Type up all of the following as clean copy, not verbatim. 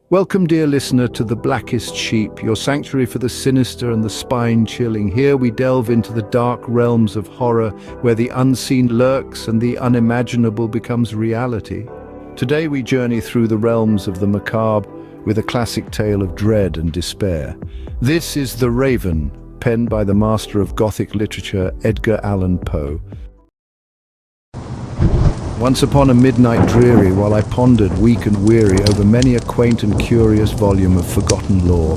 Welcome, dear listener, to The Blackest Sheep, your sanctuary for the sinister and the spine-chilling. Here we delve into the dark realms of horror, where the unseen lurks and the unimaginable becomes reality. Today we journey through the realms of the macabre with a classic tale of dread and despair. This is The Raven, penned by the master of Gothic literature, Edgar Allan Poe. Once upon a midnight dreary, while I pondered, weak and weary, over many a quaint and curious volume of forgotten lore.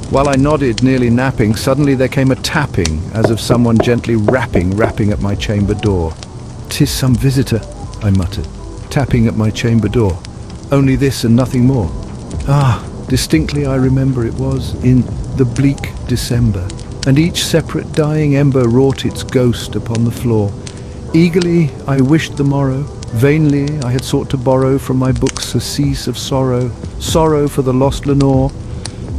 While I nodded, nearly napping, suddenly there came a tapping, as of someone gently rapping at my chamber door. "'Tis some visitor," I muttered, tapping at my chamber door. Only this and nothing more. Distinctly I remember it was in the bleak December, and each separate dying ember wrought its ghost upon the floor. Eagerly I wished the morrow, vainly I had sought to borrow from my books a cease of sorrow, sorrow for the lost Lenore,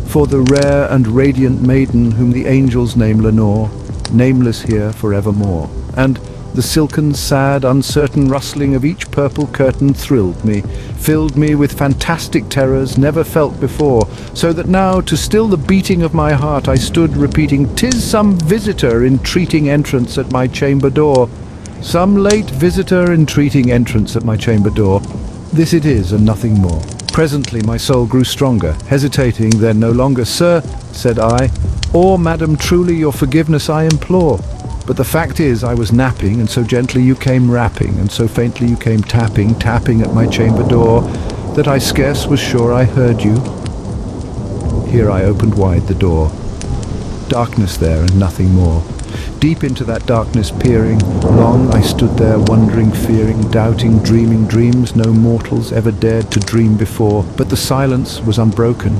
for the rare and radiant maiden whom the angels name Lenore, nameless here forevermore. And the silken, sad, uncertain rustling of each purple curtain thrilled me, filled me with fantastic terrors never felt before, so that now, to still the beating of my heart, I stood repeating, "'Tis some visitor entreating entrance at my chamber door. Some late visitor entreating entrance at my chamber door. This it is, and nothing more." Presently my soul grew stronger, hesitating then no longer. "Sir," said I, "or madam, truly your forgiveness I implore. But the fact is I was napping, and so gently you came rapping, and so faintly you came tapping at my chamber door, that I scarce was sure I heard you." Here I opened wide the door. Darkness there and nothing more. Deep into that darkness peering, long I stood there, wondering, fearing, doubting, dreaming dreams no mortals ever dared to dream before. But the silence was unbroken,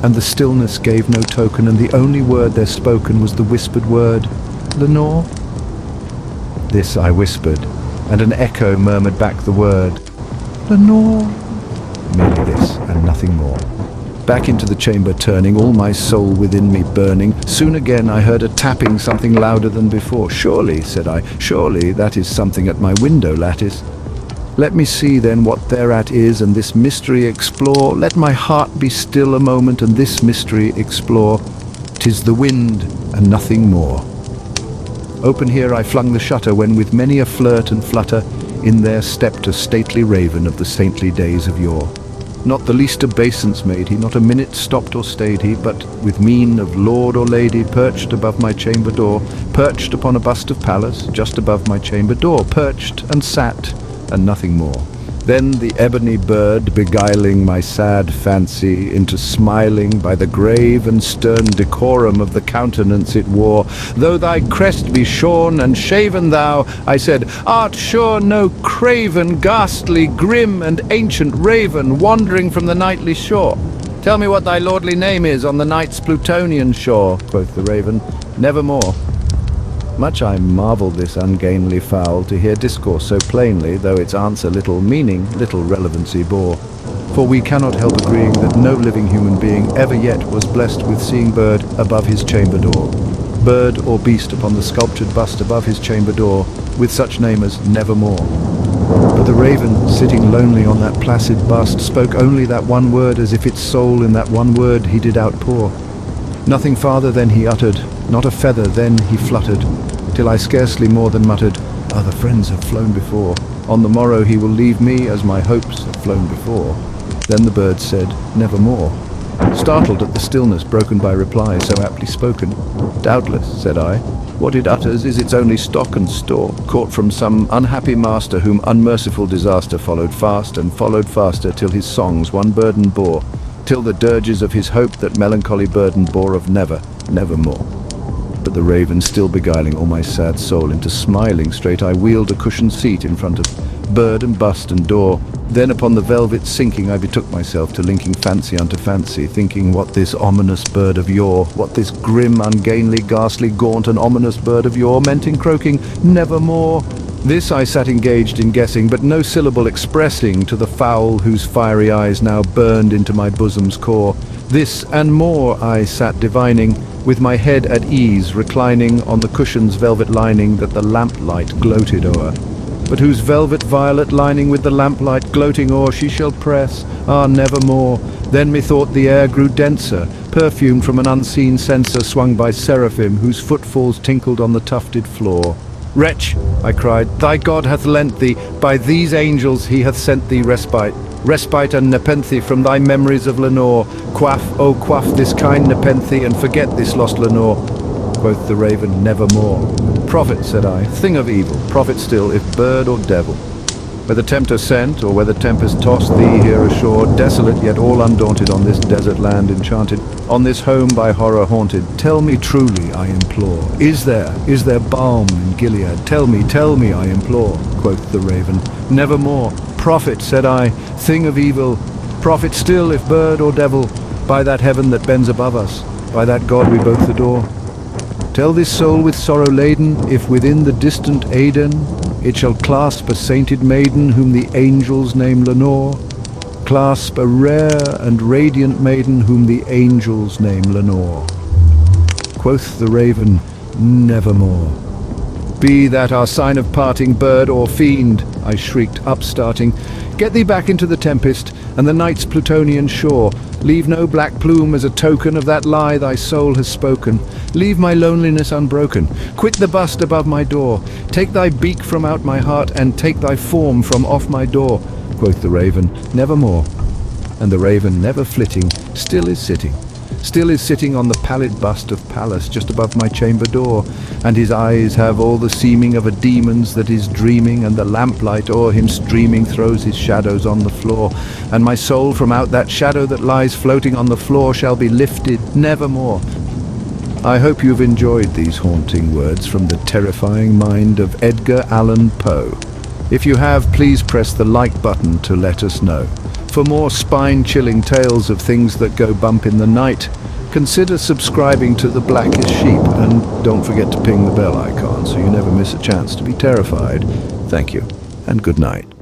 and the stillness gave no token, and the only word there spoken was the whispered word, "Lenore?" This I whispered, and an echo murmured back the word, "Lenore." Merely this, and nothing more. Back into the chamber turning, all my soul within me burning. Soon again I heard a tapping, something louder than before. "Surely," said I, "surely that is something at my window lattice. Let me see then what thereat is, and this mystery explore. Let my heart be still a moment, and this mystery explore. 'Tis the wind, and nothing more." Open here I flung the shutter, when with many a flirt and flutter, in there stepped a stately raven of the saintly days of yore. Not the least obeisance made he, not a minute stopped or stayed he, but with mien of lord or lady, perched above my chamber door, perched upon a bust of Pallas, just above my chamber door, perched and sat, and nothing more. Then the ebony bird, beguiling my sad fancy into smiling by the grave and stern decorum of the countenance it wore. "Though thy crest be shorn and shaven thou," I said, "art sure no craven, ghastly, grim and ancient raven, wandering from the nightly shore?" "Tell me what thy lordly name is on the night's Plutonian shore," quoth the raven. "Nevermore." Much I marvelled this ungainly fowl to hear discourse so plainly, though its answer little meaning, little relevancy bore. For we cannot help agreeing that no living human being ever yet was blessed with seeing bird above his chamber door. Bird or beast upon the sculptured bust above his chamber door, with such name as Nevermore. But the raven, sitting lonely on that placid bust, spoke only that one word, as if its soul in that one word he did outpour. Nothing farther then he uttered, not a feather then he fluttered, till I scarcely more than muttered, "Other friends have flown before. On the morrow he will leave me, as my hopes have flown before." Then the bird said, "Nevermore," startled at the stillness broken by reply so aptly spoken. "Doubtless," said I, "what it utters is its only stock and store, caught from some unhappy master whom unmerciful disaster followed fast and followed faster, till his songs one burden bore, till the dirges of his hope that melancholy burden bore of never, nevermore." But the raven still beguiling all my sad soul into smiling, straight I wheeled a cushioned seat in front of bird and bust and door. Then upon the velvet sinking I betook myself to linking fancy unto fancy, thinking what this ominous bird of yore, what this grim, ungainly, ghastly, gaunt and ominous bird of yore meant in croaking "Nevermore." This I sat engaged in guessing, but no syllable expressing to the fowl whose fiery eyes now burned into my bosom's core. This and more I sat divining, with my head at ease, reclining on the cushion's velvet lining that the lamplight gloated o'er. But whose velvet violet lining with the lamplight gloating o'er she shall press, nevermore, Then methought the air grew denser, perfumed from an unseen censer swung by seraphim, whose footfalls tinkled on the tufted floor. Wretch, I cried, thy God hath lent thee, by these angels he hath sent thee respite. Respite and nepenthe from thy memories of Lenore. Quaff, oh quaff this kind nepenthe, and forget this lost Lenore. Quoth the raven, nevermore. Prophet, said I, thing of evil, prophet still, if bird or devil. Whether tempter sent, or whether tempest tossed thee here ashore, desolate yet all undaunted on this desert land enchanted, on this home by horror haunted, tell me truly, I implore, is there balm in Gilead? Tell me, I implore, quoth the raven, nevermore. Prophet, said I, thing of evil, prophet still, if bird or devil, by that heaven that bends above us, by that God we both adore. Tell this soul with sorrow laden, if within the distant Aidenn it shall clasp a sainted maiden whom the angels name Lenore, clasp a rare and radiant maiden whom the angels name Lenore. Quoth the raven, nevermore. Be that our sign of parting, bird or fiend, I shrieked, upstarting, get thee back into the tempest and the night's Plutonian shore. Leave no black plume as a token of that lie thy soul has spoken. Leave my loneliness unbroken. Quit the bust above my door. Take thy beak from out my heart, and take thy form from off my door. Quoth the raven, nevermore. And the raven, never flitting, still is sitting on the pallid bust of Pallas just above my chamber door, and his eyes have all the seeming of a demon's that is dreaming, and the lamplight o'er him streaming throws his shadows on the floor, and my soul from out that shadow that lies floating on the floor shall be lifted nevermore. I hope you've enjoyed these haunting words from the terrifying mind of Edgar Allan Poe. If you have, please press the like button to let us know. For more spine-chilling tales of things that go bump in the night, consider subscribing to The Blackest Sheep, and don't forget to ping the bell icon so you never miss a chance to be terrified. Thank you, and good night.